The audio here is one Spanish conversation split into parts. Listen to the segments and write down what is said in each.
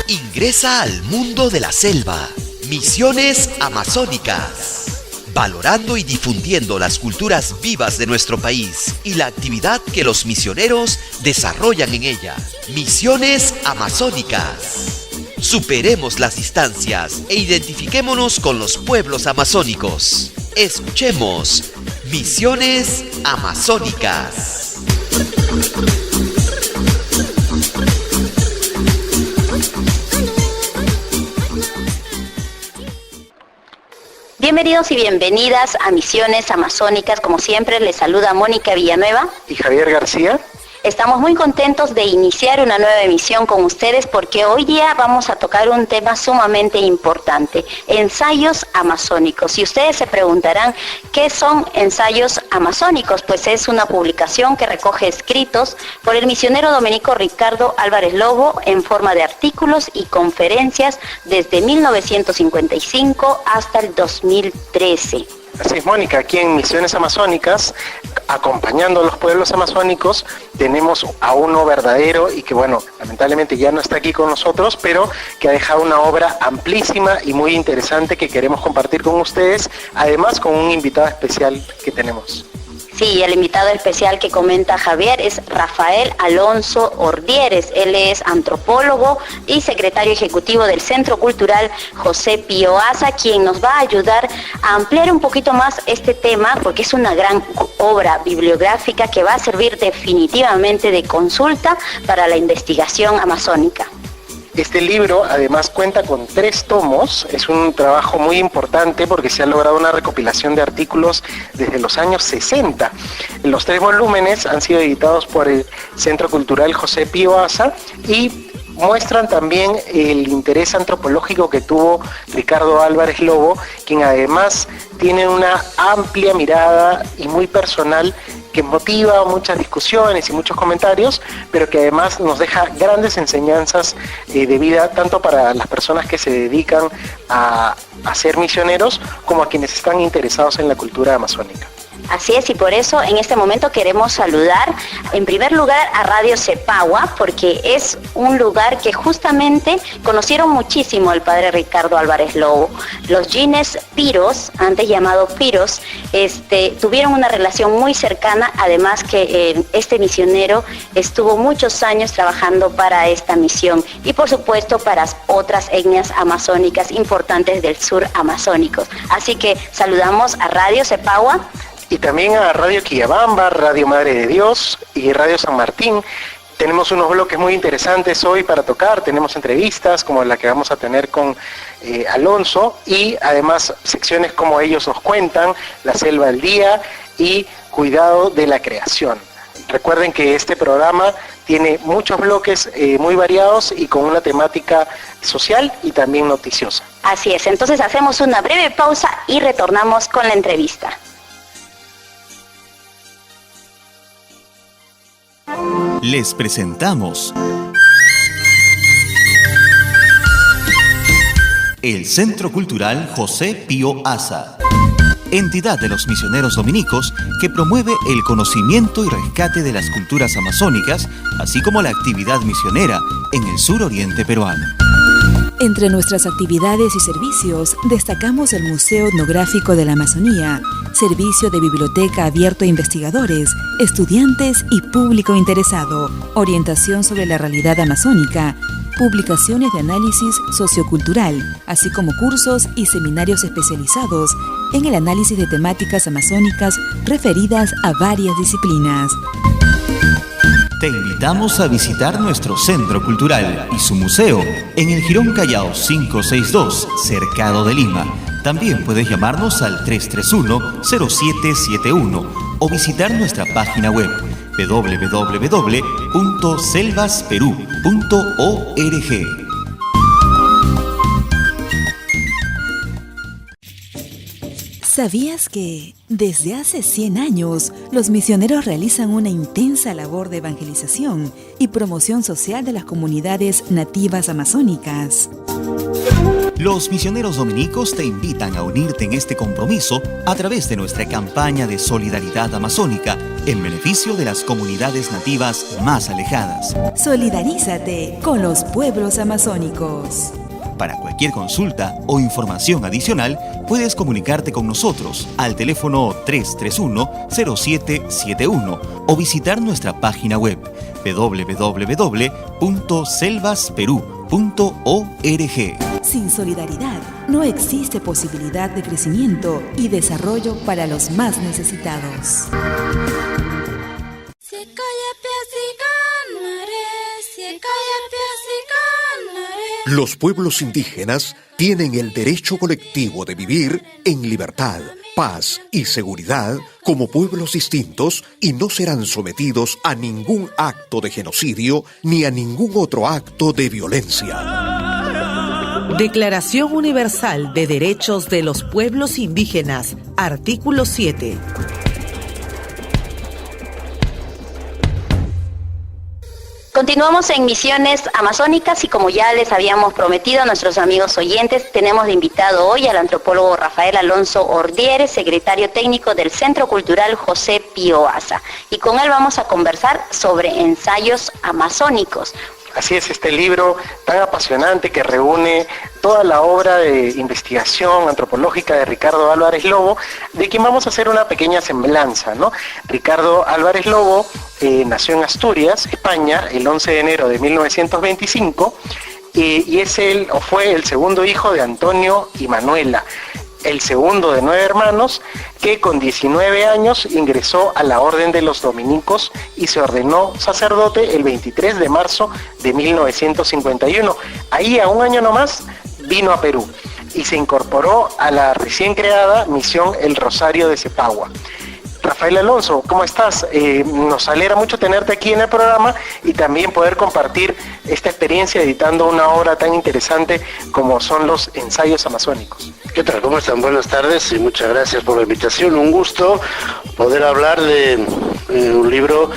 Ingresa al mundo de la selva. Misiones Amazónicas. Valorando y difundiendo las culturas vivas de nuestro país y la actividad que los misioneros desarrollan en ella. Misiones Amazónicas. Superemos las distancias e identifiquémonos con los pueblos amazónicos. Escuchemos Misiones Amazónicas. Bienvenidos y bienvenidas a Misiones Amazónicas. Como siempre, les saluda Mónica Villanueva y Javier García. Estamos muy contentos de iniciar una nueva emisión con ustedes porque hoy día vamos a tocar un tema sumamente importante, ensayos amazónicos. Y ustedes se preguntarán, ¿qué son ensayos amazónicos? Pues es una publicación que recoge escritos por el misionero dominico Ricardo Álvarez Lobo en forma de artículos y conferencias desde 1955 hasta el 2013. Así es, Mónica, aquí en Misiones Amazónicas, acompañando a los pueblos amazónicos, tenemos a uno verdadero y que, bueno, lamentablemente ya no está aquí con nosotros, pero que ha dejado una obra amplísima y muy interesante que queremos compartir con ustedes, además con un invitado especial que tenemos. Sí, el invitado especial que comenta Javier es Rafael Alonso Ordieres. Él es antropólogo y secretario ejecutivo del Centro Cultural José Pío Asa, quien nos va a ayudar a ampliar un poquito más este tema, porque es una gran obra bibliográfica que va a servir definitivamente de consulta para la investigación amazónica. Este libro además cuenta con 3 tomos, es un trabajo muy importante porque se ha logrado una recopilación de artículos desde los años 60. Los 3 volúmenes han sido editados por el Centro Cultural José Pío Asa y muestran también el interés antropológico que tuvo Ricardo Álvarez Lobo, quien además tiene una amplia mirada y muy personal que motiva muchas discusiones y muchos comentarios, pero que además nos deja grandes enseñanzas de vida, tanto para las personas que se dedican a ser misioneros, como a quienes están interesados en la cultura amazónica. Así es, y por eso en este momento queremos saludar en primer lugar a Radio Cepagua, porque es un lugar que justamente conocieron muchísimo al padre Ricardo Álvarez Lobo. Los Gines Piros, antes llamado Piros, tuvieron una relación muy cercana, además que este misionero estuvo muchos años trabajando para esta misión y por supuesto para otras etnias amazónicas importantes del sur amazónico. Así que saludamos a Radio Cepagua. Y también a Radio Quillabamba, Radio Madre de Dios y Radio San Martín. Tenemos unos bloques muy interesantes hoy para tocar, tenemos entrevistas como la que vamos a tener con Alonso y además secciones como Ellos nos cuentan, La Selva al Día y Cuidado de la Creación. Recuerden que este programa tiene muchos bloques muy variados y con una temática social y también noticiosa. Así es, entonces hacemos una breve pausa y retornamos con la entrevista. Les presentamos el Centro Cultural José Pío Asa, entidad de los misioneros dominicos que promueve el conocimiento y rescate de las culturas amazónicas, así como la actividad misionera en el suroriente peruano. Entre nuestras actividades y servicios, destacamos el Museo Etnográfico de la Amazonía, servicio de biblioteca abierto a investigadores, estudiantes y público interesado, orientación sobre la realidad amazónica, publicaciones de análisis sociocultural, así como cursos y seminarios especializados en el análisis de temáticas amazónicas referidas a varias disciplinas. Te invitamos a visitar nuestro centro cultural y su museo en el Jirón Callao 562, Cercado de Lima. También puedes llamarnos al 331-0771 o visitar nuestra página web www.selvasperú.org. ¿Sabías que desde hace 100 años los misioneros realizan una intensa labor de evangelización y promoción social de las comunidades nativas amazónicas? Los misioneros dominicos te invitan a unirte en este compromiso a través de nuestra campaña de solidaridad amazónica en beneficio de las comunidades nativas más alejadas. Solidarízate con los pueblos amazónicos. Para cualquier consulta o información adicional, puedes comunicarte con nosotros al teléfono 331-0771 o visitar nuestra página web www.selvasperú.org. Sin solidaridad no existe posibilidad de crecimiento y desarrollo para los más necesitados. Los pueblos indígenas tienen el derecho colectivo de vivir en libertad, paz y seguridad como pueblos distintos y no serán sometidos a ningún acto de genocidio ni a ningún otro acto de violencia. Declaración Universal de Derechos de los Pueblos Indígenas, artículo 7. Continuamos en Misiones Amazónicas y como ya les habíamos prometido a nuestros amigos oyentes, tenemos de invitado hoy al antropólogo Rafael Alonso Ordiere, secretario técnico del Centro Cultural José Pío Asa. Y con él vamos a conversar sobre ensayos amazónicos. Así es, este libro tan apasionante que reúne toda la obra de investigación antropológica de Ricardo Álvarez Lobo, de quien vamos a hacer una pequeña semblanza, ¿no? Ricardo Álvarez Lobo nació en Asturias, España, el 11 de enero de 1925, y fue el segundo hijo de Antonio y Manuela, el segundo de 9 hermanos, que con 19 años ingresó a la Orden de los Dominicos y se ordenó sacerdote el 23 de marzo de 1951. Ahí, a un año nomás, vino a Perú y se incorporó a la recién creada Misión El Rosario de Cepagua. Rafael Alonso, ¿cómo estás? Nos alegra mucho tenerte aquí en el programa y también poder compartir esta experiencia editando una obra tan interesante como son los ensayos amazónicos. ¿Qué tal? ¿Cómo están? Buenas tardes y muchas gracias por la invitación. Un gusto poder hablar de un libro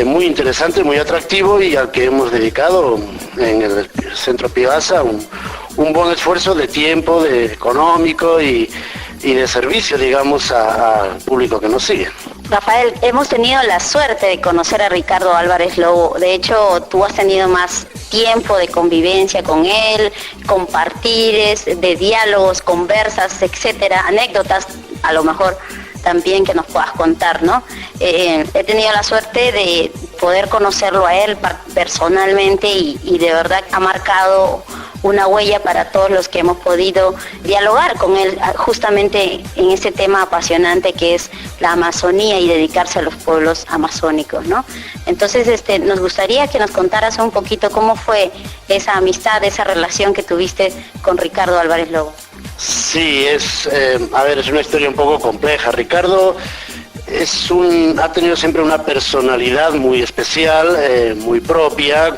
muy interesante, muy atractivo y al que hemos dedicado en el Centro Pío Asa un buen esfuerzo de tiempo, de económico y de servicio, digamos, al público que nos sigue. Rafael, hemos tenido la suerte de conocer a Ricardo Álvarez Lobo. De hecho, tú has tenido más tiempo de convivencia con él, compartires, de diálogos, conversas, etcétera, anécdotas, a lo mejor también que nos puedas contar, ¿no? He tenido la suerte de poder conocerlo a él personalmente y de verdad ha marcado una huella para todos los que hemos podido dialogar con él justamente en ese tema apasionante que es la Amazonía y dedicarse a los pueblos amazónicos, ¿no? Entonces, nos gustaría que nos contaras un poquito cómo fue esa amistad, esa relación que tuviste con Ricardo Álvarez Lobo. Sí, es una historia un poco compleja. Ricardo ha tenido siempre una personalidad muy especial, muy propia,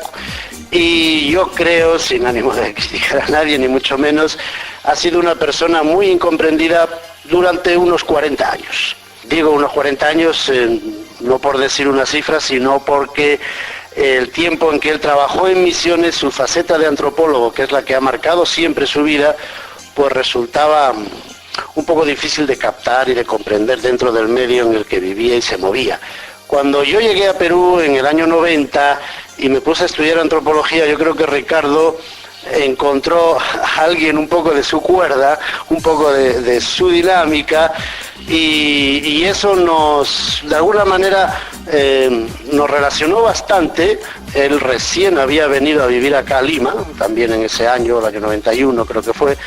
y yo creo, sin ánimo de criticar a nadie, ni mucho menos, ha sido una persona muy incomprendida durante unos 40 años. Digo unos 40 años, no por decir una cifra, sino porque el tiempo en que él trabajó en Misiones, su faceta de antropólogo, que es la que ha marcado siempre su vida, pues resultaba un poco difícil de captar y de comprender dentro del medio en el que vivía y se movía. Cuando yo llegué a Perú en el año 90 y me puse a estudiar antropología, yo creo que Ricardo encontró a alguien un poco de su cuerda, un poco de su dinámica, y eso de alguna manera nos relacionó bastante. Él recién había venido a vivir acá a Lima, también en ese año, el año 91 creo que fue,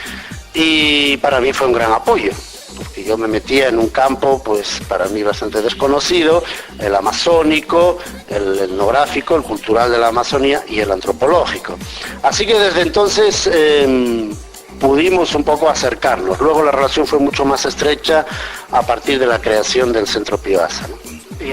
y para mí fue un gran apoyo, porque yo me metía en un campo, pues para mí bastante desconocido, el amazónico, el etnográfico, el cultural de la Amazonía y el antropológico. Así que desde entonces pudimos un poco acercarnos. Luego la relación fue mucho más estrecha a partir de la creación del Centro Pío Asa, ¿no?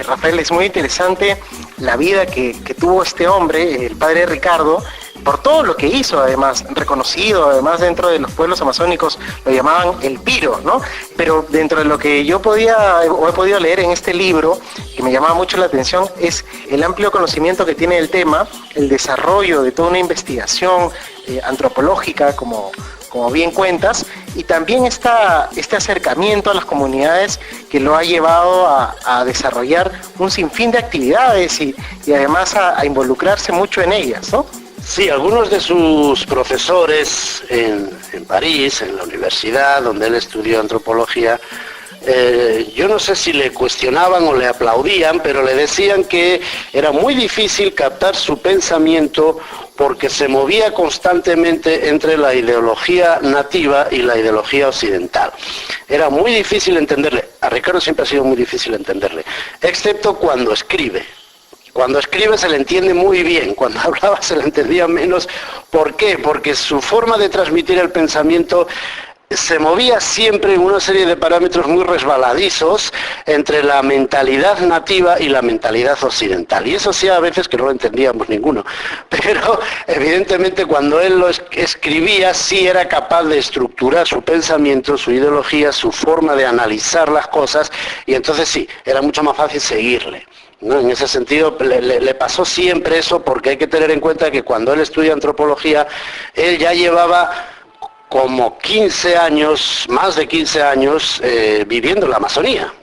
Rafael, es muy interesante la vida que tuvo este hombre, el padre Ricardo, por todo lo que hizo, además, reconocido, además dentro de los pueblos amazónicos lo llamaban el Piro, ¿no? Pero dentro de lo que yo he podido leer en este libro, que me llamaba mucho la atención, es el amplio conocimiento que tiene del tema, el desarrollo de toda una investigación antropológica, como como bien cuentas, y también este acercamiento a las comunidades que lo ha llevado a desarrollar un sinfín de actividades y además a involucrarse mucho en ellas, ¿no? Sí, algunos de sus profesores en París, en la universidad donde él estudió antropología, yo no sé si le cuestionaban o le aplaudían, pero le decían que era muy difícil captar su pensamiento porque se movía constantemente entre la ideología nativa y la ideología occidental. Era muy difícil entenderle. A Ricardo siempre ha sido muy difícil entenderle, excepto cuando escribe. Cuando escribe se le entiende muy bien, cuando hablaba se le entendía menos. ¿Por qué? Porque su forma de transmitir el pensamiento se movía siempre en una serie de parámetros muy resbaladizos entre la mentalidad nativa y la mentalidad occidental. Y eso sí, a veces que no lo entendíamos ninguno. Pero evidentemente cuando él lo escribía sí era capaz de estructurar su pensamiento, su ideología, su forma de analizar las cosas, y entonces sí, era mucho más fácil seguirle, ¿no? En ese sentido le pasó siempre eso, porque hay que tener en cuenta que cuando él estudia antropología, él ya llevaba como 15 años, más de 15 años, viviendo en la Amazonía,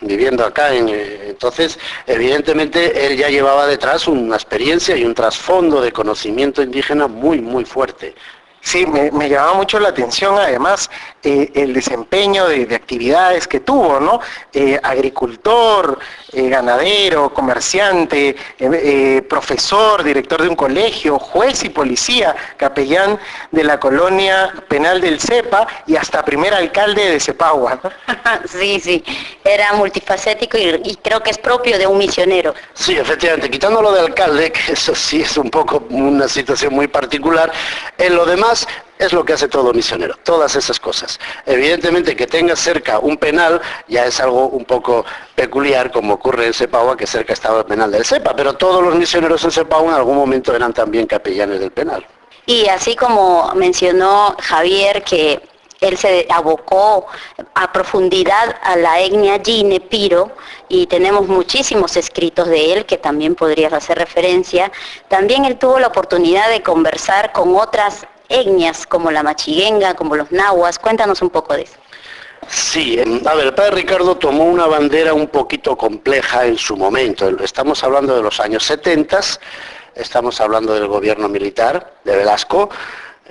viviendo acá. Entonces, evidentemente, él ya llevaba detrás una experiencia y un trasfondo de conocimiento indígena muy, muy fuerte. Sí, me llamaba mucho la atención, además, el desempeño de actividades que tuvo, ¿no? Agricultor, ganadero, comerciante, profesor, director de un colegio, juez y policía, capellán de la colonia penal del Cepa y hasta primer alcalde de Cepagua, ¿no? Sí, era multifacético y creo que es propio de un misionero. Sí, efectivamente, quitándolo de alcalde, que eso sí es un poco una situación muy particular, en lo demás es lo que hace todo misionero, todas esas cosas. Evidentemente que tenga cerca un penal ya es algo un poco peculiar, como ocurre en Cepagua, que cerca estaba el penal del Cepa, pero todos los misioneros en Cepagua en algún momento eran también capellanes del penal. Y así como mencionó Javier que él se abocó a profundidad a la etnia Jine Piro, y tenemos muchísimos escritos de él que también podrías hacer referencia. También él tuvo la oportunidad de conversar con otras etnias como la machiguenga, como los nahuas. Cuéntanos un poco de eso. Sí, a ver, el padre Ricardo tomó una bandera un poquito compleja en su momento. Estamos hablando de los años 70, estamos hablando del gobierno militar de Velasco,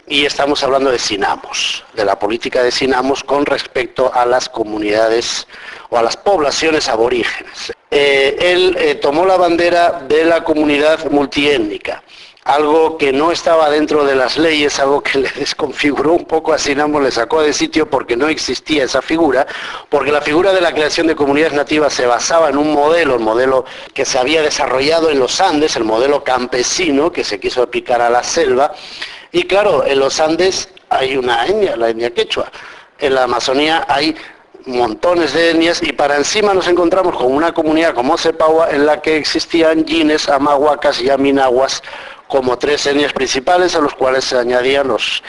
y estamos hablando de Sinamos, de la política de Sinamos con respecto a las comunidades o a las poblaciones aborígenes. Él tomó la bandera de la comunidad multiétnica, algo que no estaba dentro de las leyes, algo que le desconfiguró un poco a Sinamos, le sacó de sitio porque no existía esa figura, porque la figura de la creación de comunidades nativas se basaba en un modelo, el modelo que se había desarrollado en los Andes, el modelo campesino que se quiso aplicar a la selva. Y claro, en los Andes hay una etnia, la etnia quechua. En la Amazonía hay montones de etnias y para encima nos encontramos con una comunidad como Cepagua en la que existían yines, amahuacas y aminaguas como tres etnias principales, a los cuales se añadían los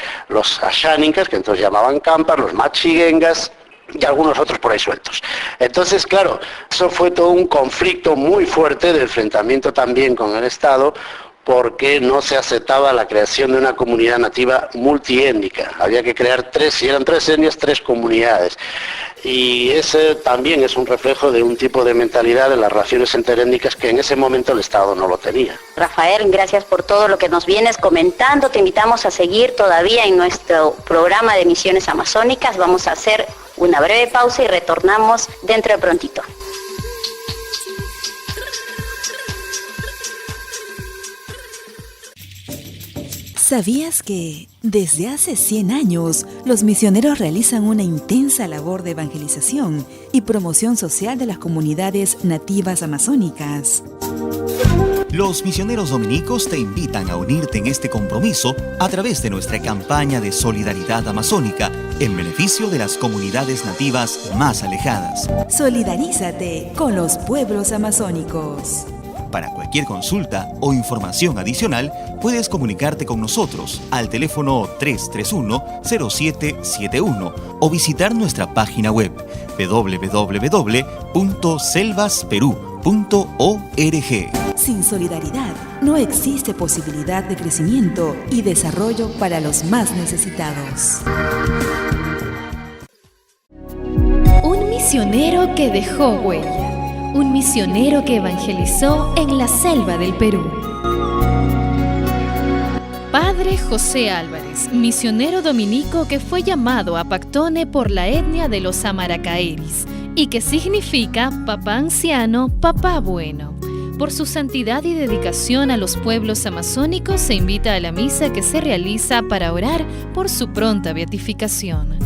ashánicas, que entonces llamaban campas, los machiguengas y algunos otros por ahí sueltos. Entonces, claro, eso fue todo un conflicto muy fuerte de enfrentamiento también con el Estado, porque no se aceptaba la creación de una comunidad nativa multiétnica. Había que crear si eran tres etnias, tres comunidades. Y ese también es un reflejo de un tipo de mentalidad de las relaciones interétnicas que en ese momento el Estado no lo tenía. Rafael, gracias por todo lo que nos vienes comentando. Te invitamos a seguir todavía en nuestro programa de Misiones Amazónicas. Vamos a hacer una breve pausa y retornamos dentro de prontito. ¿Sabías que desde hace 100 años los misioneros realizan una intensa labor de evangelización y promoción social de las comunidades nativas amazónicas? Los misioneros dominicos te invitan a unirte en este compromiso a través de nuestra campaña de solidaridad amazónica en beneficio de las comunidades nativas más alejadas. Solidarízate con los pueblos amazónicos. Para cualquier consulta o información adicional, puedes comunicarte con nosotros al teléfono 331-0771 o visitar nuestra página web www.selvasperú.org. Sin solidaridad no existe posibilidad de crecimiento y desarrollo para los más necesitados. Un misionero que dejó huella. Un misionero que evangelizó en la selva del Perú. Padre José Álvarez, misionero dominico que fue llamado a Pactone por la etnia de los Amaracaeris y que significa papá anciano, papá bueno. Por su santidad y dedicación a los pueblos amazónicos se invita a la misa que se realiza para orar por su pronta beatificación.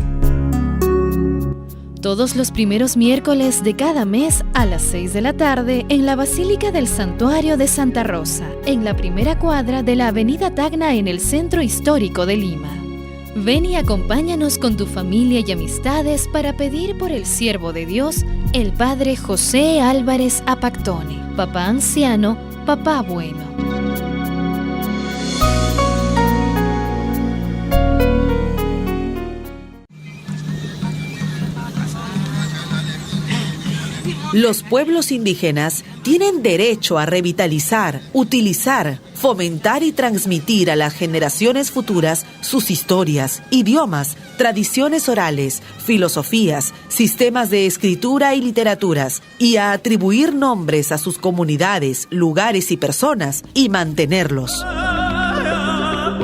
Todos los primeros miércoles de cada mes a las 6 de la tarde en la Basílica del Santuario de Santa Rosa, en la primera cuadra de la Avenida Tacna en el Centro Histórico de Lima. Ven y acompáñanos con tu familia y amistades para pedir por el siervo de Dios, el Padre José Álvarez Apactone, papá anciano, papá bueno. Los pueblos indígenas tienen derecho a revitalizar, utilizar, fomentar y transmitir a las generaciones futuras sus historias, idiomas, tradiciones orales, filosofías, sistemas de escritura y literaturas, y a atribuir nombres a sus comunidades, lugares y personas, y mantenerlos.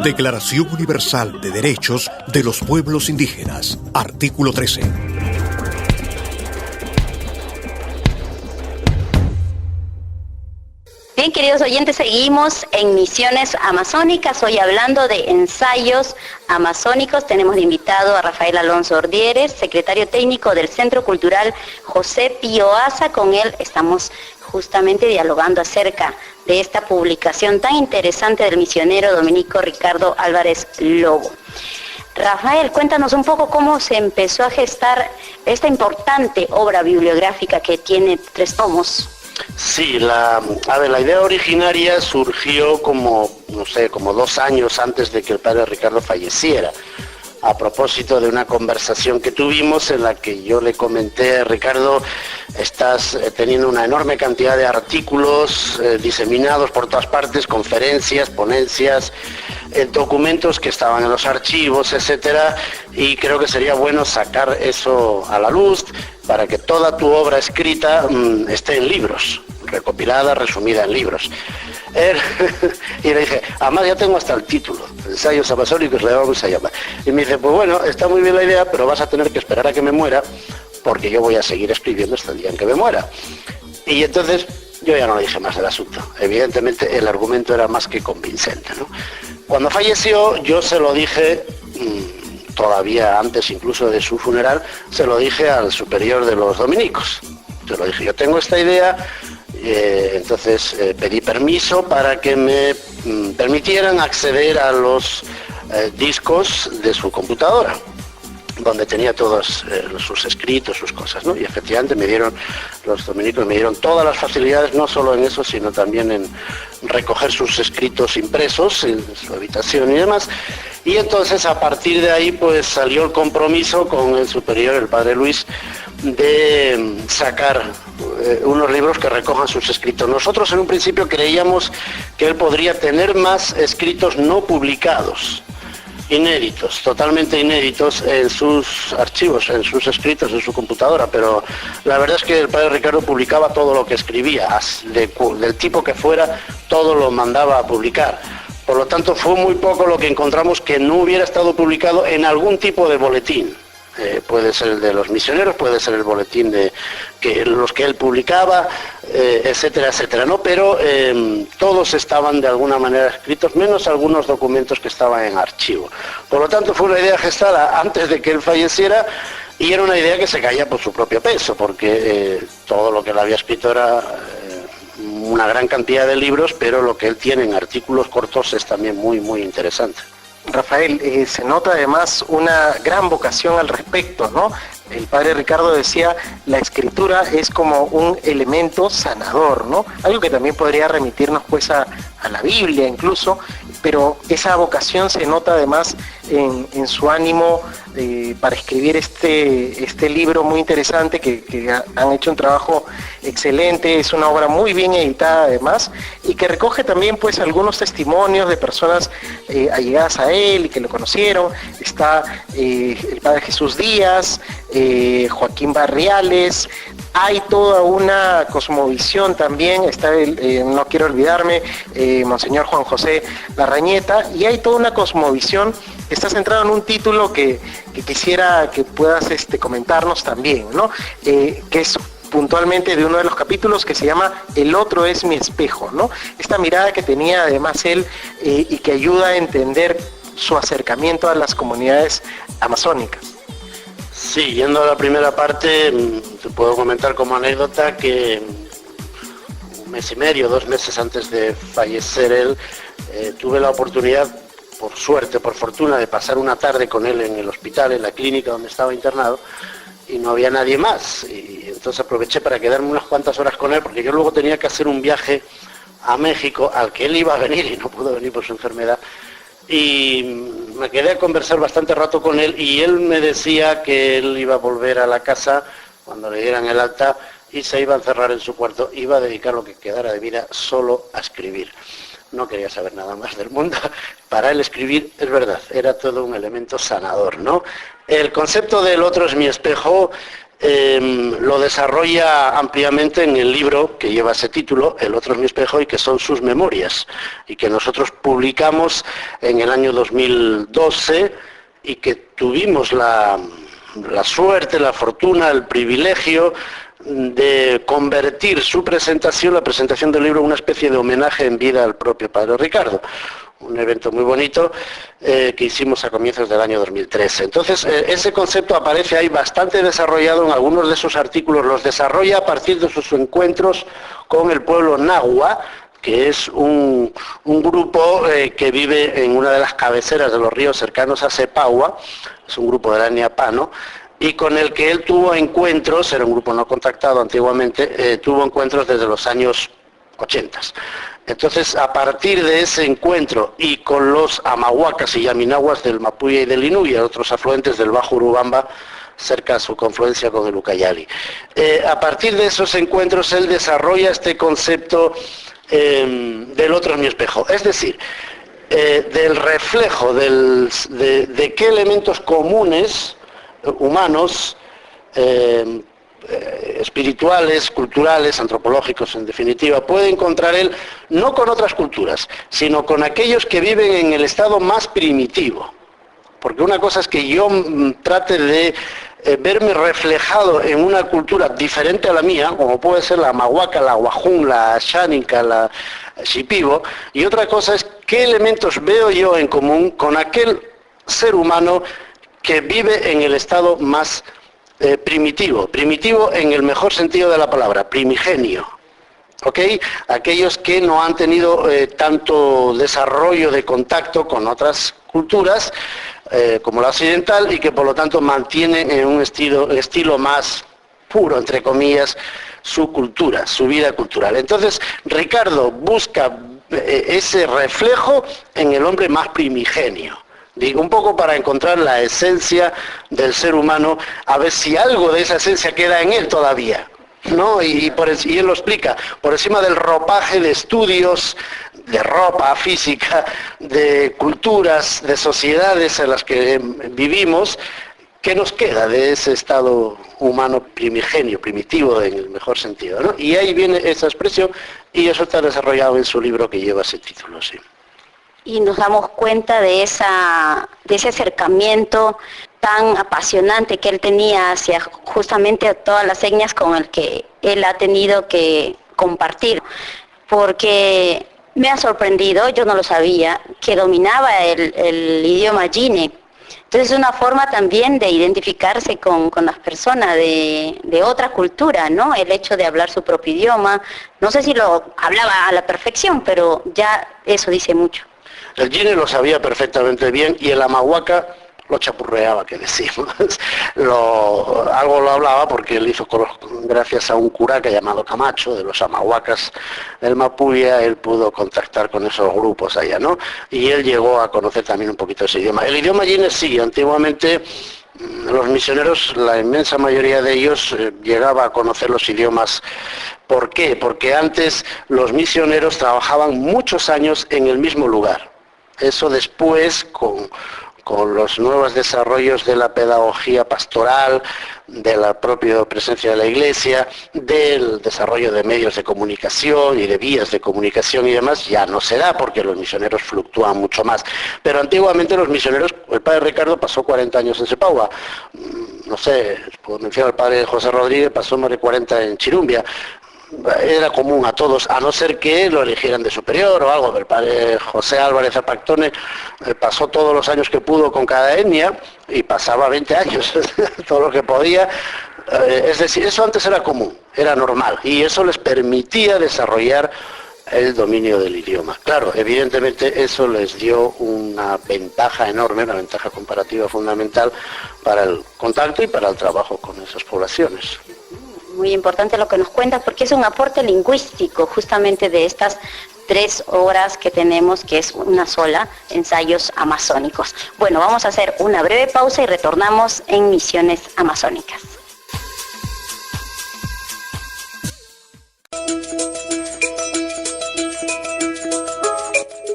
Declaración Universal de Derechos de los Pueblos Indígenas. Artículo 13. Bien, queridos oyentes, seguimos en Misiones Amazónicas, hoy hablando de ensayos amazónicos. Tenemos de invitado a Rafael Alonso Ordieres, secretario técnico del Centro Cultural José Pío Asa. Con él estamos justamente dialogando acerca de esta publicación tan interesante del misionero dominico Ricardo Álvarez Lobo. Rafael, cuéntanos un poco cómo se empezó a gestar esta importante obra bibliográfica que tiene 3 tomos. Sí, la idea originaria surgió como 2 años antes de que el padre Ricardo falleciera, a propósito de una conversación que tuvimos en la que yo le comenté: Ricardo, estás teniendo una enorme cantidad de artículos diseminados por todas partes, conferencias, ponencias, documentos que estaban en los archivos, etcétera, y creo que sería bueno sacar eso a la luz para que toda tu obra escrita esté en libros, recopilada, resumida en libros. Y le dije, además ya tengo hasta el título, Ensayos Amazónicos, le vamos a llamar. Y me dice, pues bueno, está muy bien la idea, pero vas a tener que esperar a que me muera, porque yo voy a seguir escribiendo hasta el día en que me muera. Y entonces yo ya no le dije más del asunto. Evidentemente el argumento era más que convincente, ¿no? Cuando falleció yo se lo dije, todavía antes incluso de su funeral, se lo dije al superior de los dominicos. Se lo dije, yo tengo esta idea, entonces pedí permiso para que me permitieran acceder a los discos de su computadora, donde tenía todos sus escritos, sus cosas, ¿no? Y efectivamente los dominicos me dieron todas las facilidades, no solo en eso, sino también en recoger sus escritos impresos en su habitación y demás. Y entonces a partir de ahí pues salió el compromiso con el superior, el padre Luis, de sacar unos libros que recojan sus escritos. Nosotros en un principio creíamos que él podría tener más escritos no publicados, inéditos, totalmente inéditos en sus archivos, en sus escritos, en su computadora, pero la verdad es que el padre Ricardo publicaba todo lo que escribía, del tipo que fuera, todo lo mandaba a publicar. Por lo tanto, fue muy poco lo que encontramos que no hubiera estado publicado en algún tipo de boletín. Puede ser el de los misioneros, puede ser el boletín de los que él publicaba, etcétera, etcétera, ¿no? Pero todos estaban de alguna manera escritos, menos algunos documentos que estaban en archivo. Por lo tanto, fue una idea gestada antes de que él falleciera, y era una idea que se caía por su propio peso, porque todo lo que él había escrito era una gran cantidad de libros, pero lo que él tiene en artículos cortos es también muy, muy interesante. Rafael, se nota además una gran vocación al respecto, ¿no? El padre Ricardo decía, la escritura es como un elemento sanador, ¿no? Algo que también podría remitirnos pues a la Biblia incluso, pero esa vocación se nota además en su ánimo para escribir este libro muy interesante, que han hecho un trabajo excelente, es una obra muy bien editada además, y que recoge también pues algunos testimonios de personas allegadas a él y que lo conocieron. Está el padre Jesús Díaz, Joaquín Barriales. Hay toda una cosmovisión también, está no quiero olvidarme, Monseñor Juan José Larrañeta, y hay toda una cosmovisión que está centrada en un título que quisiera que puedas comentarnos también, ¿no? Que es puntualmente de uno de los capítulos que se llama El otro es mi espejo, ¿no? Esta mirada que tenía además él y que ayuda a entender su acercamiento a las comunidades amazónicas. Sí, yendo a la primera parte, te puedo comentar como anécdota que 1 mes y medio, 2 meses antes de fallecer él, tuve la oportunidad, por suerte, por fortuna, de pasar una tarde con él en el hospital, en la clínica donde estaba internado, y no había nadie más. Y entonces aproveché para quedarme unas cuantas horas con él, porque yo luego tenía que hacer un viaje a México, al que él iba a venir y no pudo venir por su enfermedad. Y me quedé a conversar bastante rato con él, y él me decía que él iba a volver a la casa cuando le dieran el alta y se iba a encerrar en su cuarto, iba a dedicar lo que quedara de vida solo a escribir. No quería saber nada más del mundo. Para él escribir, es verdad, era todo un elemento sanador, ¿no? El concepto del otro es mi espejo lo desarrolla ampliamente en el libro que lleva ese título, El otro es mi espejo, y que son sus memorias, y que nosotros publicamos en el año 2012, y que tuvimos la suerte, la fortuna, el privilegio de convertir su presentación, la presentación del libro, en una especie de homenaje en vida al propio padre Ricardo. Un evento muy bonito que hicimos a comienzos del año 2013. Entonces, ese concepto aparece ahí bastante desarrollado en algunos de sus artículos. Los desarrolla a partir de sus encuentros con el pueblo nahua, que es un grupo que vive en una de las cabeceras de los ríos cercanos a Cepagua, es un grupo de la etnia Pano, y con el que él tuvo encuentros, era un grupo no contactado antiguamente, tuvo encuentros desde los años 80. Entonces, a partir de ese encuentro y con los amahuacas y yaminahuas del Mapuya y del Inú y otros afluentes del Bajo Urubamba, cerca a su confluencia con el Ucayali. A partir de esos encuentros, él desarrolla este concepto del otro en mi espejo, es decir, del reflejo de qué elementos comunes humanos, espirituales, culturales, antropológicos en definitiva, puede encontrar él no con otras culturas, sino con aquellos que viven en el estado más primitivo. Porque una cosa es que yo trate de verme reflejado en una cultura diferente a la mía, como puede ser la mahuaca, la guajún, la xánica, la shipibo, y otra cosa es qué elementos veo yo en común con aquel ser humano que vive en el estado más primitivo en el mejor sentido de la palabra, primigenio, ¿ok? Aquellos que no han tenido tanto desarrollo de contacto con otras culturas como la occidental, y que por lo tanto mantienen en un estilo más puro, entre comillas, su cultura, su vida cultural. Entonces, Ricardo busca ese reflejo en el hombre más primigenio. Digo, un poco para encontrar la esencia del ser humano, a ver si algo de esa esencia queda en él todavía, ¿no? Y él lo explica, por encima del ropaje de estudios, de ropa física, de culturas, de sociedades en las que vivimos, ¿qué nos queda de ese estado humano primigenio, primitivo en el mejor sentido, ¿no? Y ahí viene esa expresión, y eso está desarrollado en su libro que lleva ese título, sí. Y nos damos cuenta de ese acercamiento tan apasionante que él tenía hacia justamente todas las etnias con el que él ha tenido que compartir. Porque me ha sorprendido, yo no lo sabía, que dominaba el idioma Yine. Entonces es una forma también de identificarse con las personas de otra cultura, ¿no? El hecho de hablar su propio idioma. No sé si lo hablaba a la perfección, pero ya eso dice mucho. El Yine lo sabía perfectamente bien, y el amahuaca lo chapurreaba, que decimos. Algo lo hablaba porque él hizo, gracias a un curaca llamado Camacho, de los amahuacas del Mapuya, él pudo contactar con esos grupos allá, ¿no? Y él llegó a conocer también un poquito ese idioma. El idioma Yine sí, antiguamente Los misioneros, la inmensa mayoría de ellos, llegaba a conocer los idiomas. ¿Por qué? Porque antes los misioneros trabajaban muchos años en el mismo lugar. Eso después, con los nuevos desarrollos de la pedagogía pastoral, de la propia presencia de la Iglesia, del desarrollo de medios de comunicación y de vías de comunicación y demás, ya no se da porque los misioneros fluctúan mucho más. Pero antiguamente los misioneros, el padre Ricardo pasó 40 años en Cepagua, no sé, puedo mencionar al padre José Rodríguez, pasó más de 40 en Chirumbia. Era común a todos, a no ser que lo eligieran de superior o algo. El padre José Álvarez Apactone pasó todos los años que pudo con cada etnia y pasaba 20 años, todo lo que podía. Es decir, eso antes era común, era normal, y eso les permitía desarrollar el dominio del idioma. Claro, evidentemente eso les dio una ventaja enorme, una ventaja comparativa fundamental para el contacto y para el trabajo con esas poblaciones. Muy importante lo que nos cuentas, porque es un aporte lingüístico justamente de estas 3 horas que tenemos, que es una sola, ensayos amazónicos. Bueno, vamos a hacer una breve pausa y retornamos en Misiones Amazónicas.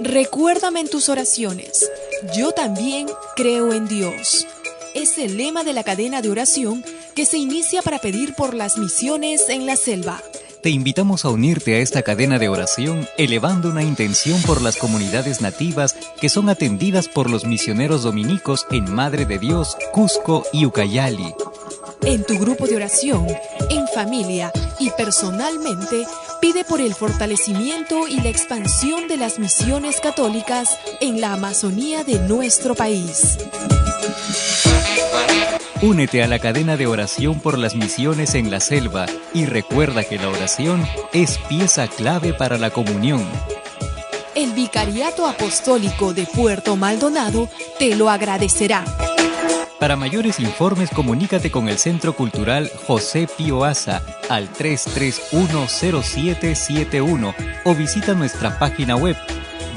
Recuérdame en tus oraciones, yo también creo en Dios. Es el lema de la cadena de oración que se inicia para pedir por las misiones en la selva. Te invitamos a unirte a esta cadena de oración elevando una intención por las comunidades nativas que son atendidas por los misioneros dominicos en Madre de Dios, Cusco y Ucayali. En tu grupo de oración, en familia y personalmente, pide por el fortalecimiento y la expansión de las misiones católicas en la Amazonía de nuestro país. Únete a la cadena de oración por las misiones en la selva y recuerda que la oración es pieza clave para la comunión. El Vicariato Apostólico de Puerto Maldonado te lo agradecerá. Para mayores informes, comunícate con el Centro Cultural José Pío Asa al 3310771 o visita nuestra página web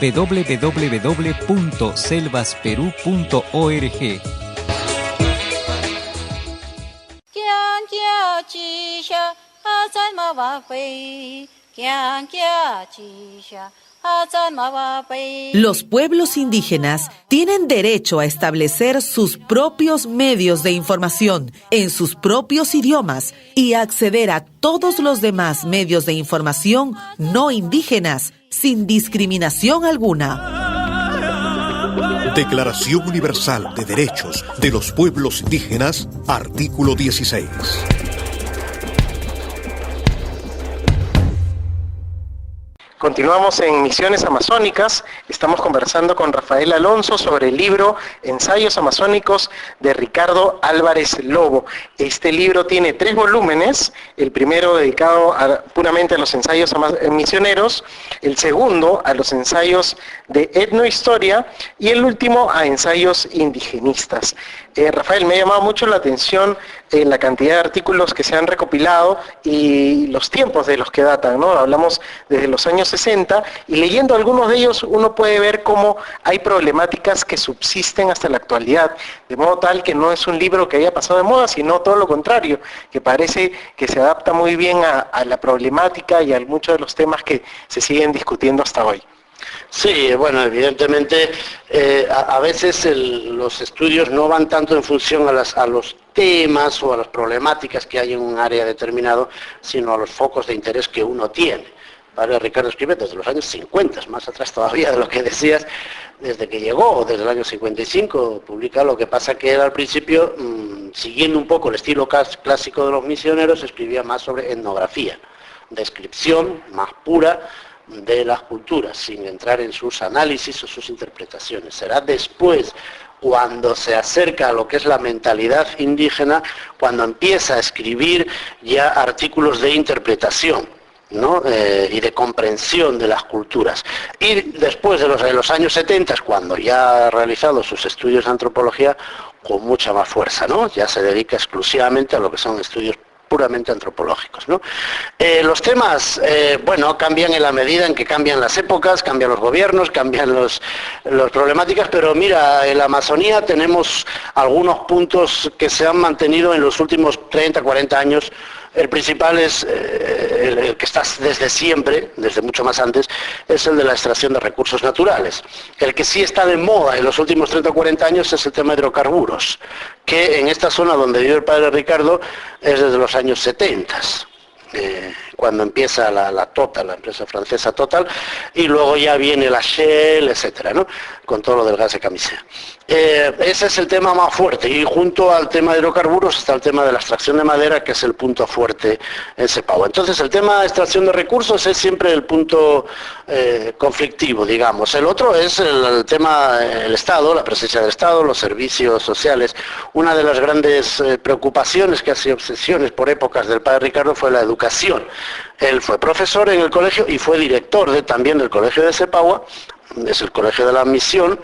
www.selvasperú.org. Los pueblos indígenas tienen derecho a establecer sus propios medios de información en sus propios idiomas y a acceder a todos los demás medios de información no indígenas sin discriminación alguna. Declaración Universal de Derechos de los Pueblos Indígenas, artículo 16. Continuamos en Misiones Amazónicas. Estamos conversando con Rafael Alonso sobre el libro Ensayos Amazónicos de Ricardo Álvarez Lobo. Este libro tiene 3 volúmenes, el primero dedicado puramente a los ensayos misioneros, el segundo a los ensayos de etnohistoria y el último a ensayos indigenistas. Rafael, me ha llamado mucho la atención la cantidad de artículos que se han recopilado y los tiempos de los que datan, ¿no? Hablamos desde los años 60 y leyendo algunos de ellos uno puede ver cómo hay problemáticas que subsisten hasta la actualidad, de modo tal que no es un libro que haya pasado de moda, sino todo lo contrario, que parece que se adapta muy bien a la problemática y a muchos de los temas que se siguen discutiendo hasta hoy. Sí, bueno, evidentemente a veces los estudios no van tanto en función a los temas o a las problemáticas que hay en un área determinado, sino a los focos de interés que uno tiene. Padre Ricardo escribe desde los años 50, más atrás todavía de lo que decías, desde que llegó, desde el año 55, publica. Lo que pasa que él al principio, siguiendo un poco el estilo clásico de los misioneros, escribía más sobre etnografía, descripción más pura de las culturas, sin entrar en sus análisis o sus interpretaciones. Será después, cuando se acerca a lo que es la mentalidad indígena, cuando empieza a escribir ya artículos de interpretación, ¿no? Y de comprensión de las culturas. Y después de los años 70, cuando ya ha realizado sus estudios de antropología, con mucha más fuerza, ¿no? Ya se dedica exclusivamente a lo que son estudios puramente antropológicos, ¿no? Los temas, cambian en la medida en que cambian las épocas, cambian los gobiernos, cambian las problemáticas, pero mira, en la Amazonía tenemos algunos puntos que se han mantenido en los últimos 30, 40 años. El principal es el que está desde siempre, desde mucho más antes, es el de la extracción de recursos naturales. El que sí está de moda en los últimos 30 o 40 años es el tema de hidrocarburos, que en esta zona donde vive el padre Ricardo es desde los años 70. Cuando empieza la Total, la empresa francesa Total, y luego ya viene la Shell, etcétera, ¿no? Con todo lo del gas de camisea. Ese es el tema más fuerte, y junto al tema de hidrocarburos está el tema de la extracción de madera, que es el punto fuerte en Cepagua. Entonces el tema de extracción de recursos es siempre el punto conflictivo, digamos. El otro es el tema del Estado, la presencia del Estado, los servicios sociales. Una de las grandes preocupaciones, casi obsesiones por épocas del padre Ricardo, fue la educación. Él fue profesor en el colegio y fue director también del colegio de Cepagua, es el colegio de la misión,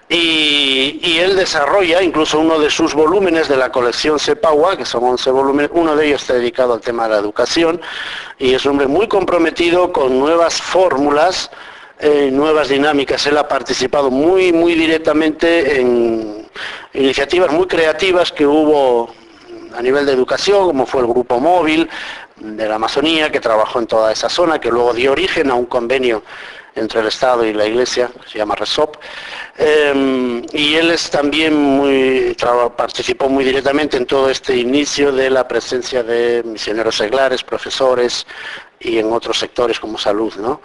y él desarrolla incluso uno de sus volúmenes de la colección Cepagua, que son 11 volúmenes, uno de ellos está dedicado al tema de la educación, y es un hombre muy comprometido con nuevas fórmulas, nuevas dinámicas. Él ha participado muy directamente en iniciativas muy creativas que hubo a nivel de educación, como fue el Grupo Móvil de la Amazonía, que trabajó en toda esa zona, que luego dio origen a un convenio entre el Estado y la Iglesia, que se llama RESOP, y él también participó muy directamente en todo este inicio de la presencia de misioneros seglares, profesores, y en otros sectores como salud, ¿no?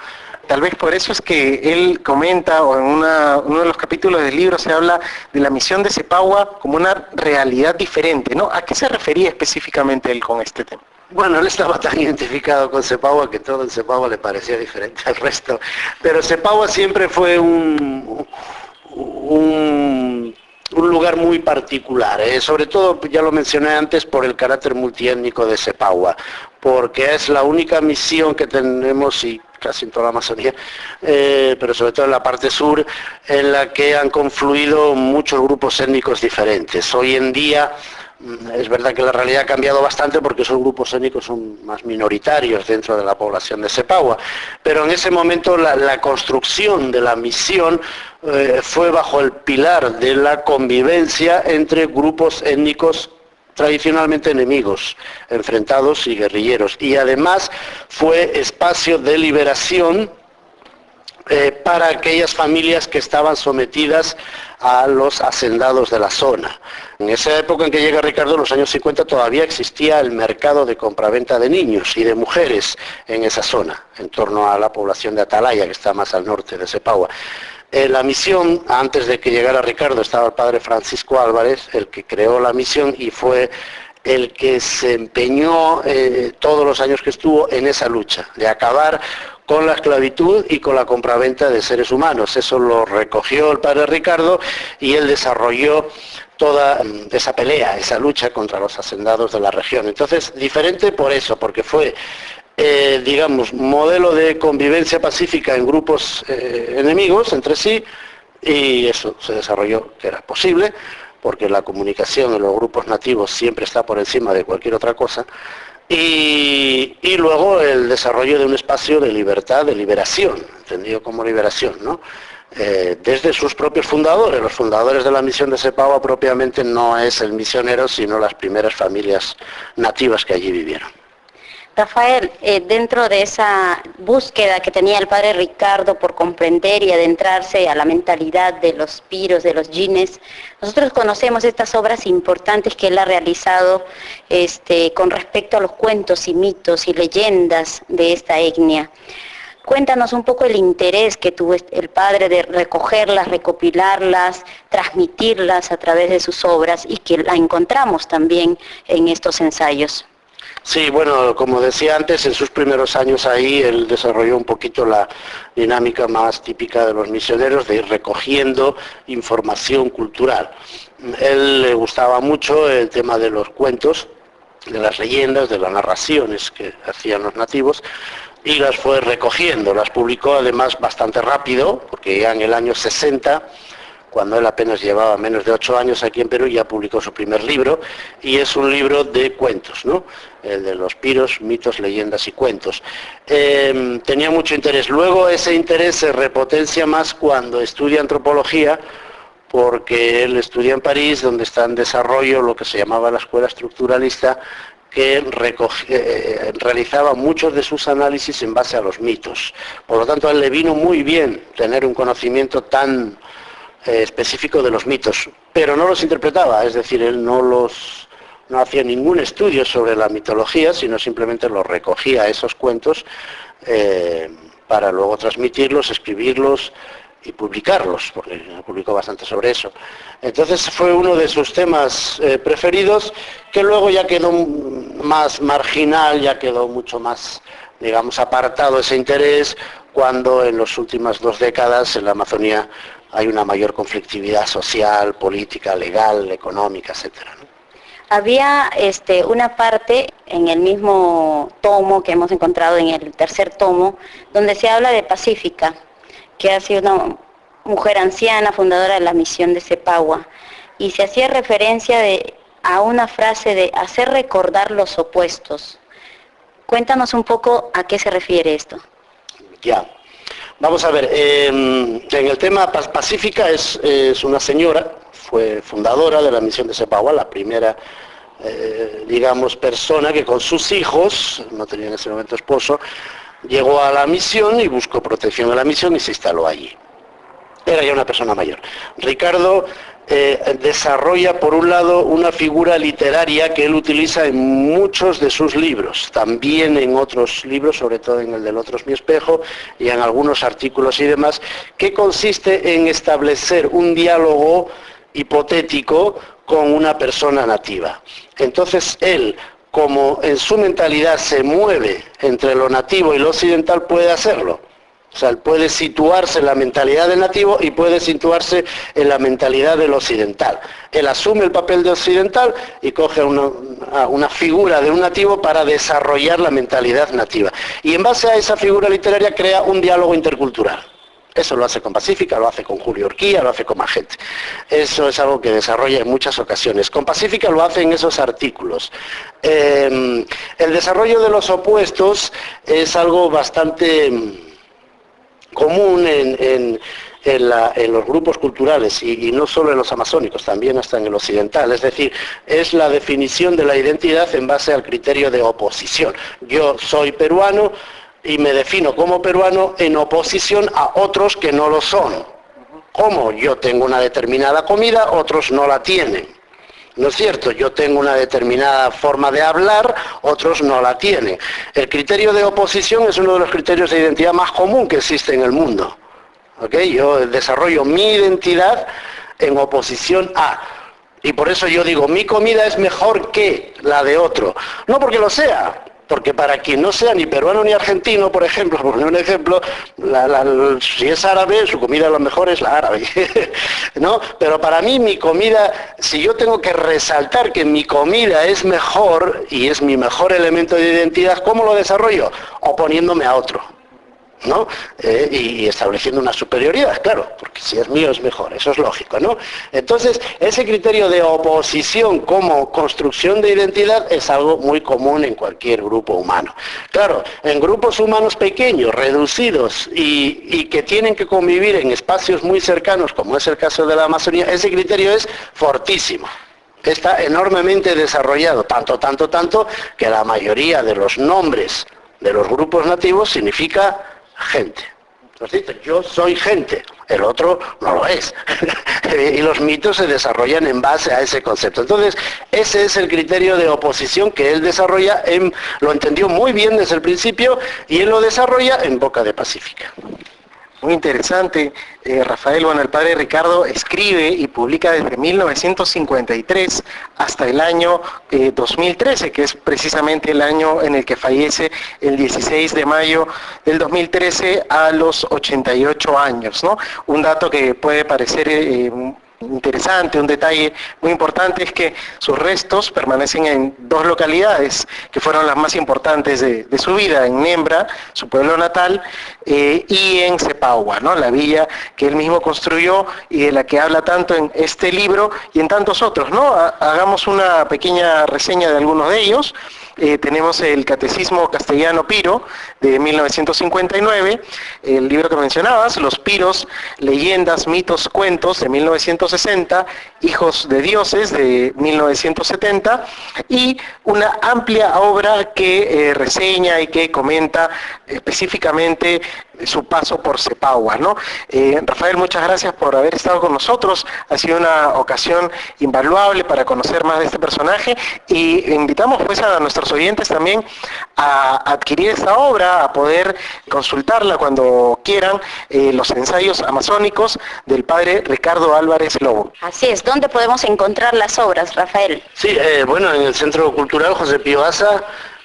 Tal vez por eso es que él comenta, o en uno de los capítulos del libro se habla de la misión de Cepagua como una realidad diferente, ¿no? ¿A qué se refería específicamente él con este tema? Bueno, él estaba tan identificado con Cepagua que todo en Cepagua le parecía diferente al resto. Pero Cepagua siempre fue un lugar muy particular, sobre todo, ya lo mencioné antes, por el carácter multiétnico de Cepagua, porque es la única misión que tenemos, y casi en toda la Amazonía, pero sobre todo en la parte sur, en la que han confluido muchos grupos étnicos diferentes. Hoy en día es verdad que la realidad ha cambiado bastante porque esos grupos étnicos son más minoritarios dentro de la población de Cepagua, pero en ese momento la construcción de la misión fue bajo el pilar de la convivencia entre grupos étnicos tradicionalmente enemigos, enfrentados y guerrilleros, y además fue espacio de liberación para aquellas familias que estaban sometidas a los hacendados de la zona. En esa época en que llega Ricardo, en los años 50, todavía existía el mercado de compraventa de niños y de mujeres en esa zona, en torno a la población de Atalaya, que está más al norte de Cepagua. La misión, antes de que llegara Ricardo, estaba el padre Francisco Álvarez, el que creó la misión y fue el que se empeñó todos los años que estuvo en esa lucha, de acabar con la esclavitud y con la compraventa de seres humanos. Eso lo recogió el padre Ricardo y él desarrolló toda esa pelea, esa lucha contra los hacendados de la región. Entonces, diferente por eso, porque fue, modelo de convivencia pacífica en grupos enemigos entre sí, y eso se desarrolló, que era posible, porque la comunicación en los grupos nativos siempre está por encima de cualquier otra cosa, y luego el desarrollo de un espacio de libertad, de liberación, entendido como liberación, ¿no? Desde sus propios fundadores. Los fundadores de la misión de Cepagua propiamente no es el misionero, sino las primeras familias nativas que allí vivieron. Rafael, dentro de esa búsqueda que tenía el padre Ricardo por comprender y adentrarse a la mentalidad de los piros, de los jines, nosotros conocemos estas obras importantes que él ha realizado con respecto a los cuentos y mitos y leyendas de esta etnia. Cuéntanos un poco el interés que tuvo el padre de recogerlas, recopilarlas, transmitirlas a través de sus obras, y que la encontramos también en estos ensayos. Sí, bueno, como decía antes, en sus primeros años ahí él desarrolló un poquito la dinámica más típica de los misioneros, de ir recogiendo información cultural. Él le gustaba mucho el tema de los cuentos, de las leyendas, de las narraciones que hacían los nativos, y las fue recogiendo. Las publicó además bastante rápido, porque ya en el año 60 cuando él apenas llevaba menos de 8 años aquí en Perú, ya publicó su primer libro, y es un libro de cuentos, ¿no? El de los piros, mitos, leyendas y cuentos. Tenía mucho interés. Luego ese interés se repotencia más cuando estudia antropología, porque él estudia en París, donde está en desarrollo lo que se llamaba la escuela estructuralista, que realizaba muchos de sus análisis en base a los mitos. Por lo tanto, a él le vino muy bien tener un conocimiento tan específico de los mitos, pero no los interpretaba, es decir, él no hacía ningún estudio sobre la mitología, sino simplemente los recogía esos cuentos para luego transmitirlos, escribirlos y publicarlos, porque publicó bastante sobre eso. Entonces fue uno de sus temas preferidos, que luego ya quedó más marginal, ya quedó mucho más, digamos, apartado ese interés, cuando en las últimas 2 décadas en la Amazonía hay una mayor conflictividad social, política, legal, económica, etcétera, ¿no? Había una parte en el mismo tomo que hemos encontrado, en el tercer tomo, donde se habla de Pacífica, que ha sido una mujer anciana, fundadora de la misión de Cepagua, y se hacía referencia a una frase de hacer recordar los opuestos. Cuéntanos un poco a qué se refiere esto. Ya. Vamos a ver, en el tema Pacífica es una señora, fue fundadora de la misión de Cepagua, la primera, digamos, persona que con sus hijos, no tenía en ese momento esposo, llegó a la misión y buscó protección en la misión y se instaló allí. Era ya una persona mayor. Ricardo desarrolla, por un lado, una figura literaria que él utiliza en muchos de sus libros, también en otros libros, sobre todo en el del Otro es mi espejo, y en algunos artículos y demás, que consiste en establecer un diálogo hipotético con una persona nativa. Entonces él, como en su mentalidad se mueve entre lo nativo y lo occidental, puede hacerlo. O sea, él puede situarse en la mentalidad del nativo y puede situarse en la mentalidad del occidental. Él asume el papel de occidental y coge una figura de un nativo para desarrollar la mentalidad nativa. Y en base a esa figura literaria crea un diálogo intercultural. Eso lo hace con Pacífica, lo hace con Julio Urquía, lo hace con más gente. Eso es algo que desarrolla en muchas ocasiones. Con Pacífica lo hace en esos artículos. El desarrollo de los opuestos es algo bastante común en los grupos culturales, y no solo en los amazónicos, también hasta en el occidental. Es decir, es la definición de la identidad en base al criterio de oposición. Yo soy peruano y me defino como peruano en oposición a otros que no lo son. Como yo tengo una determinada comida, otros no la tienen. ¿No es cierto? Yo tengo una determinada forma de hablar, otros no la tienen. El criterio de oposición es uno de los criterios de identidad más común que existe en el mundo. ¿Okay? Yo desarrollo mi identidad en oposición a. Y por eso yo digo, mi comida es mejor que la de otro. No porque lo sea, porque para quien no sea ni peruano ni argentino, por ejemplo, por poner un ejemplo, si es árabe, su comida a lo mejor es la árabe, ¿no? Pero para mí mi comida, si yo tengo que resaltar que mi comida es mejor y es mi mejor elemento de identidad, ¿cómo lo desarrollo? Oponiéndome a otro, ¿no? Y estableciendo una superioridad, claro, porque si es mío es mejor, eso es lógico, ¿no? Entonces, ese criterio de oposición como construcción de identidad es algo muy común en cualquier grupo humano. Claro, en grupos humanos pequeños, reducidos y que tienen que convivir en espacios muy cercanos, como es el caso de la Amazonía, ese criterio es fortísimo. Está enormemente desarrollado, tanto que la mayoría de los nombres de los grupos nativos significa gente. Entonces, yo soy gente, el otro no lo es. Y los mitos se desarrollan en base a ese concepto. Entonces, ese es el criterio de oposición que él desarrolla, lo entendió muy bien desde el principio, y él lo desarrolla en boca de Pacífica. Muy interesante, Rafael. Bueno, el padre Ricardo escribe y publica desde 1953 hasta el año 2013, que es precisamente el año en el que fallece el 16 de mayo del 2013 a los 88 años, ¿no? Un dato que puede parecer interesante, un detalle muy importante es que sus restos permanecen en 2 localidades que fueron las más importantes de su vida, en Nembra, su pueblo natal, y en Cepagua, ¿no? La villa que él mismo construyó y de la que habla tanto en este libro y en tantos otros, ¿no? Hagamos una pequeña reseña de algunos de ellos. Tenemos el Catecismo Castellano Piro de 1959, el libro que mencionabas, Los Piros, Leyendas, Mitos, Cuentos de 1960, Hijos de Dioses de 1970, y una amplia obra que reseña y que comenta específicamente su paso por Cepagua, ¿no? Rafael, muchas gracias por haber estado con nosotros. Ha sido una ocasión invaluable para conocer más de este personaje y invitamos pues a nuestros oyentes también a adquirir esta obra, a poder consultarla cuando quieran, los ensayos amazónicos del padre Ricardo Álvarez Lobo. Así es, ¿dónde podemos encontrar las obras, Rafael? Sí, bueno, en el Centro Cultural José Pío Asa,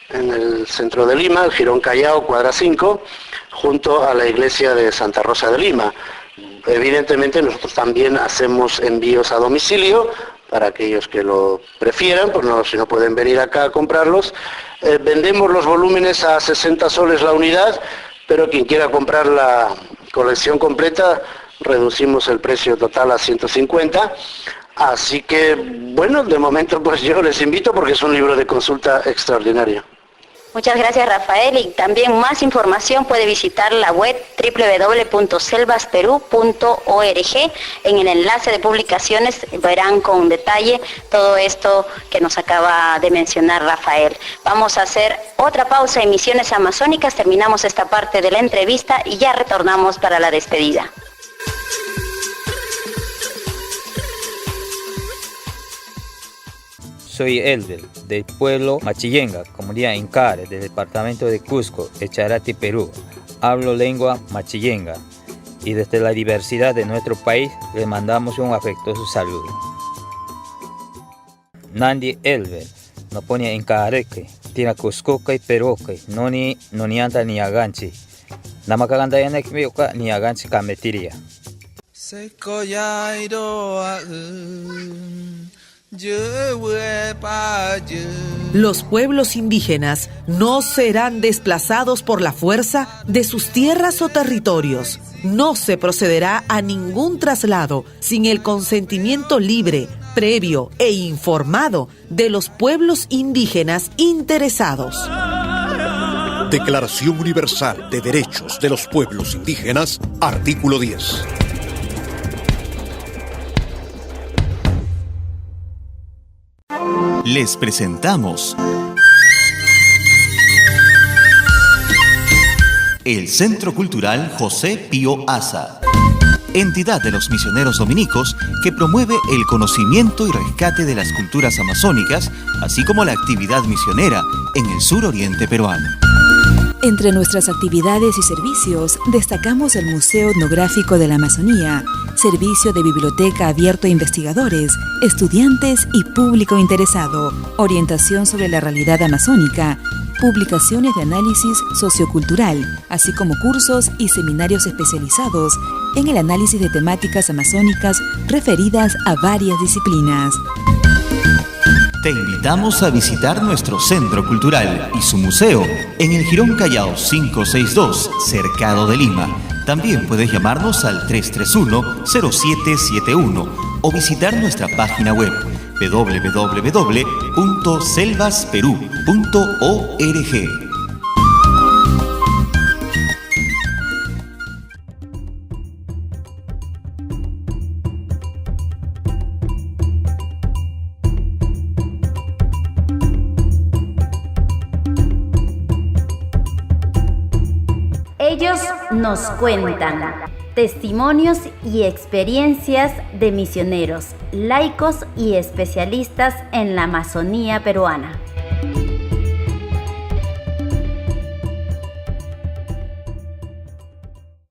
en el centro de Lima, el Jirón Callao, cuadra 5, junto a la iglesia de Santa Rosa de Lima. Evidentemente nosotros también hacemos envíos a domicilio para aquellos que lo prefieran, pues no, si no pueden venir acá a comprarlos. Vendemos los volúmenes a 60 soles la unidad, pero quien quiera comprar la colección completa, reducimos el precio total a 150. Así que, bueno, de momento pues yo les invito porque es un libro de consulta extraordinario. Muchas gracias, Rafael, y también más información puede visitar la web www.selvasperú.org. En el enlace de publicaciones verán con detalle todo esto que nos acaba de mencionar Rafael. Vamos a hacer otra pausa en Misiones Amazónicas, terminamos esta parte de la entrevista y ya retornamos para la despedida. Soy Elder, del pueblo Machillenga, comunidad Incare, del departamento de Cusco, Echarati, Perú. Hablo lengua machillenga y desde la diversidad de nuestro país le mandamos un afectuoso saludo. Nandi Elder, no pone Incareque, tira Cuscoca y Peroque, no anta ni aganchi. Namakaganda yanekmioka ni aganchi kametiria. Los pueblos indígenas no serán desplazados por la fuerza de sus tierras o territorios. No se procederá a ningún traslado sin el consentimiento libre, previo e informado de los pueblos indígenas interesados. Declaración Universal de Derechos de los Pueblos Indígenas, artículo 10. Les presentamos el Centro Cultural José Pío Asa, entidad de los misioneros dominicos que promueve el conocimiento y rescate de las culturas amazónicas, así como la actividad misionera en el suroriente peruano. Entre nuestras actividades y servicios destacamos el Museo Etnográfico de la Amazonía, servicio de biblioteca abierto a investigadores, estudiantes y público interesado, orientación sobre la realidad amazónica, publicaciones de análisis sociocultural, así como cursos y seminarios especializados en el análisis de temáticas amazónicas referidas a varias disciplinas. Te invitamos a visitar nuestro centro cultural y su museo en el Jirón Callao 562, Cercado de Lima. También puedes llamarnos al 331-0771 o visitar nuestra página web www.selvasperú.org. Ellos nos cuentan testimonios y experiencias de misioneros, laicos y especialistas en la Amazonía peruana.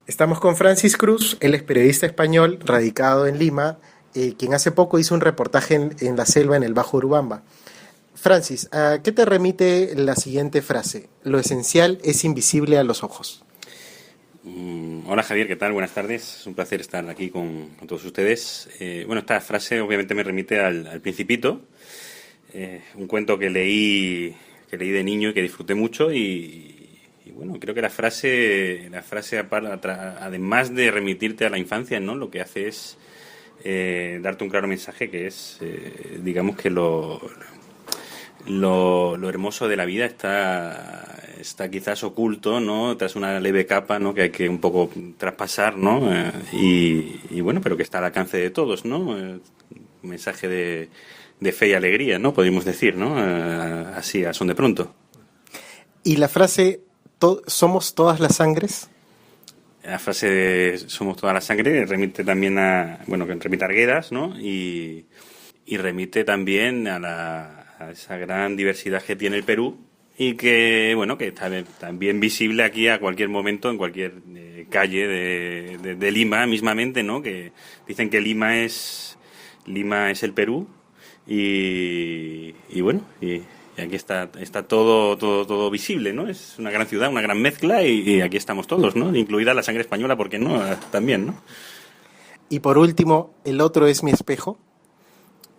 Estamos con Francis Cruz, él es periodista español radicado en Lima, quien hace poco hizo un reportaje en la selva en el Bajo Urubamba. Francis, ¿a qué te remite la siguiente frase? Lo esencial es invisible a los ojos. Hola Javier, ¿qué tal? Buenas tardes. Es un placer estar aquí con todos ustedes. Esta frase obviamente me remite al Principito, un cuento que leí de niño y que disfruté mucho y bueno, creo que la frase además de remitirte a la infancia, ¿no? Lo que hace es darte un claro mensaje que es, digamos que lo hermoso de la vida está quizás oculto, ¿no? Tras una leve capa, ¿no? Que hay que un poco traspasar, ¿no? Y bueno, pero que está al alcance de todos, ¿no? Un mensaje de fe y alegría, ¿no? Podríamos decir, ¿no? Así, a son de pronto. ¿Y la frase somos todas las sangres? La frase de somos toda la sangre remite también remite a Arguedas, ¿no? Y remite también a esa gran diversidad que tiene el Perú y que está también visible aquí a cualquier momento, en cualquier calle de Lima mismamente, ¿no? Que dicen que Lima es el Perú y aquí está todo visible, ¿no? Es una gran ciudad, una gran mezcla y aquí estamos todos, ¿no? Incluida la sangre española, ¿por qué no? También, ¿no? Y por último, ¿el otro es mi espejo?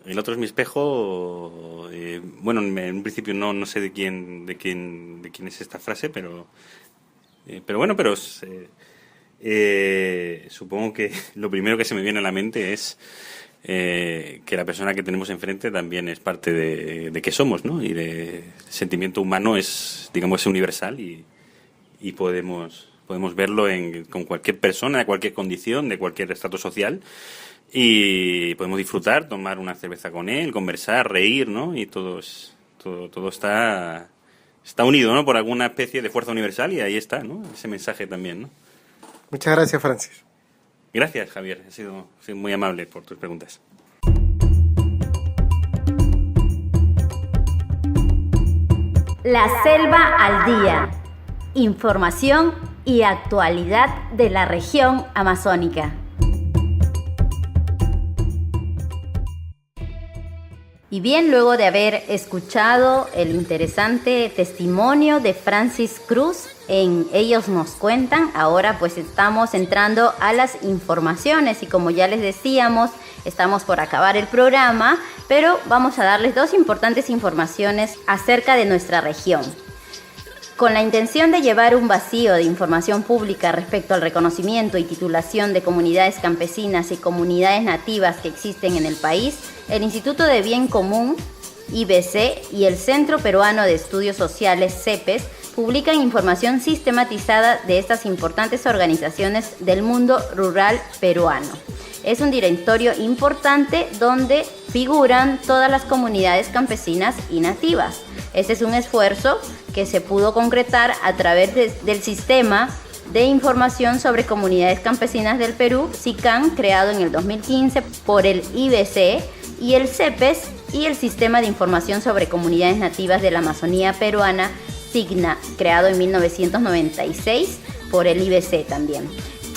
El otro es mi espejo. En un principio no sé de quién es esta frase, pero supongo que lo primero que se me viene a la mente es que la persona que tenemos enfrente también es parte de que somos, ¿no? Y el sentimiento humano es universal y podemos verlo con cualquier persona, de cualquier condición, de cualquier estrato social. Y podemos disfrutar, tomar una cerveza con él, conversar, reír, ¿no? Y todo está unido, ¿no? Por alguna especie de fuerza universal y ahí está, ¿no? Ese mensaje también, ¿no? Muchas gracias, Francis. Gracias, Javier. Has sido muy amable por tus preguntas. La Selva al Día. Información y actualidad de la región amazónica. Y bien, luego de haber escuchado el interesante testimonio de Francis Cruz en Ellos Nos Cuentan, ahora pues estamos entrando a las informaciones y como ya les decíamos, estamos por acabar el programa, pero vamos a darles dos importantes informaciones acerca de nuestra región. Con la intención de llevar un vacío de información pública respecto al reconocimiento y titulación de comunidades campesinas y comunidades nativas que existen en el país, el Instituto de Bien Común, IBC, y el Centro Peruano de Estudios Sociales, CEPES, publican información sistematizada de estas importantes organizaciones del mundo rural peruano. Es un directorio importante donde figuran todas las comunidades campesinas y nativas. Este es un esfuerzo que se pudo concretar a través del Sistema de Información sobre Comunidades Campesinas del Perú, SICAN, creado en el 2015 por el IBC, y el CEPES y el Sistema de Información sobre Comunidades Nativas de la Amazonía Peruana, SIGNA, creado en 1996 por el IBC también.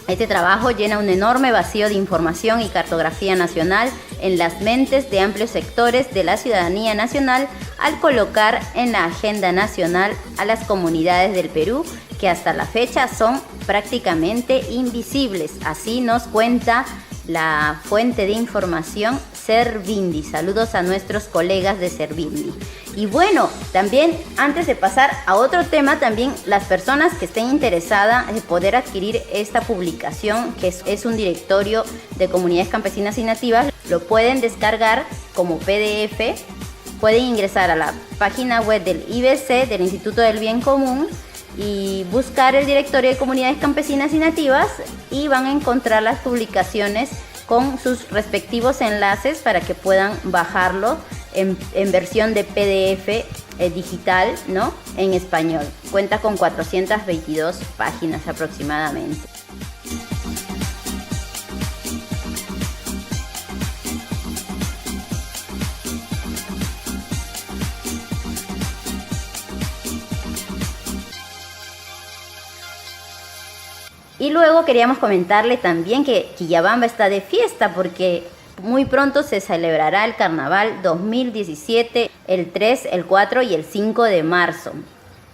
Este trabajo llena un enorme vacío de información y cartografía nacional en las mentes de amplios sectores de la ciudadanía nacional al colocar en la agenda nacional a las comunidades del Perú que hasta la fecha son prácticamente invisibles. Así nos cuenta la fuente de información Servindi. Saludos a nuestros colegas de Servindi. Y bueno, también antes de pasar a otro tema, también las personas que estén interesadas en poder adquirir esta publicación, que es un directorio de comunidades campesinas y nativas, lo pueden descargar como PDF. Pueden ingresar a la página web del IBC, del Instituto del Bien Común, y buscar el directorio de comunidades campesinas y nativas y van a encontrar las publicaciones con sus respectivos enlaces para que puedan bajarlo en versión de PDF digital, ¿no? En español. Cuenta con 422 páginas aproximadamente. Y luego queríamos comentarle también que Quillabamba está de fiesta porque muy pronto se celebrará el Carnaval 2017, el 3, el 4 y el 5 de marzo.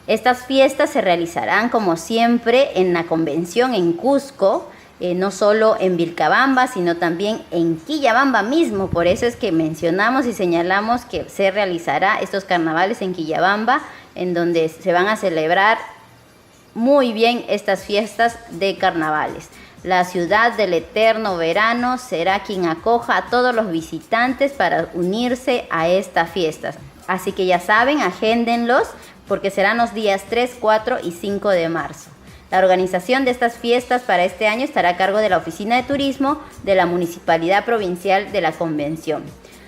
Estas fiestas se realizarán como siempre en la convención en Cusco, no solo en Vilcabamba, sino también en Quillabamba mismo. Por eso es que mencionamos y señalamos que se realizará estos carnavales en Quillabamba, en donde se van a celebrar muy bien estas fiestas de carnavales. La ciudad del eterno verano será quien acoja a todos los visitantes para unirse a estas fiestas. Así que ya saben, agéndenlos porque serán los días 3, 4 y 5 de marzo. La organización de estas fiestas para este año estará a cargo de la Oficina de Turismo de la Municipalidad Provincial de la Convención.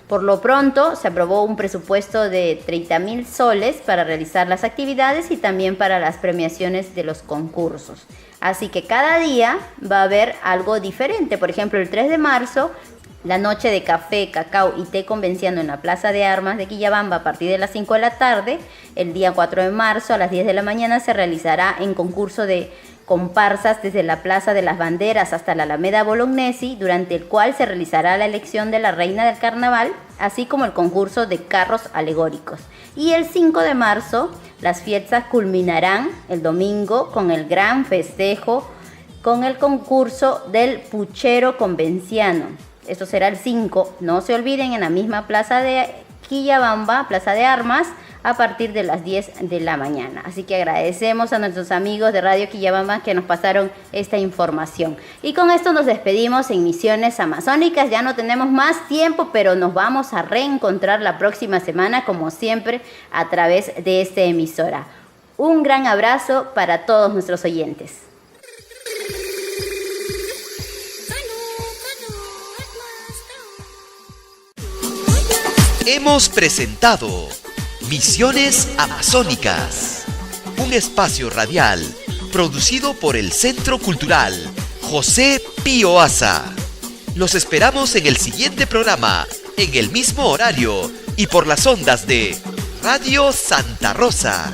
Por lo pronto, se aprobó un presupuesto de 30.000 soles para realizar las actividades y también para las premiaciones de los concursos. Así que cada día va a haber algo diferente. Por ejemplo, el 3 de marzo, la noche de café, cacao y té convenciano en la Plaza de Armas de Quillabamba a partir de las 5 de la tarde. El día 4 de marzo a las 10 de la mañana se realizará en concurso de comparsas desde la Plaza de las Banderas hasta la Alameda Bolognesi, durante el cual se realizará la elección de la reina del carnaval, así como el concurso de carros alegóricos. Y el 5 de marzo las fiestas culminarán el domingo con el gran festejo con el concurso del puchero convenciano. Esto será el 5, no se olviden, en la misma Plaza de Quillabamba, Plaza de Armas, a partir de las 10 de la mañana. Así que agradecemos a nuestros amigos de Radio Quillabamba que nos pasaron esta información. Y con esto nos despedimos en Misiones Amazónicas. Ya no tenemos más tiempo, pero nos vamos a reencontrar la próxima semana, como siempre, a través de esta emisora. Un gran abrazo para todos nuestros oyentes. Hemos presentado Misiones Amazónicas, un espacio radial producido por el Centro Cultural José Pío Asa. Los esperamos en el siguiente programa, en el mismo horario y por las ondas de Radio Santa Rosa.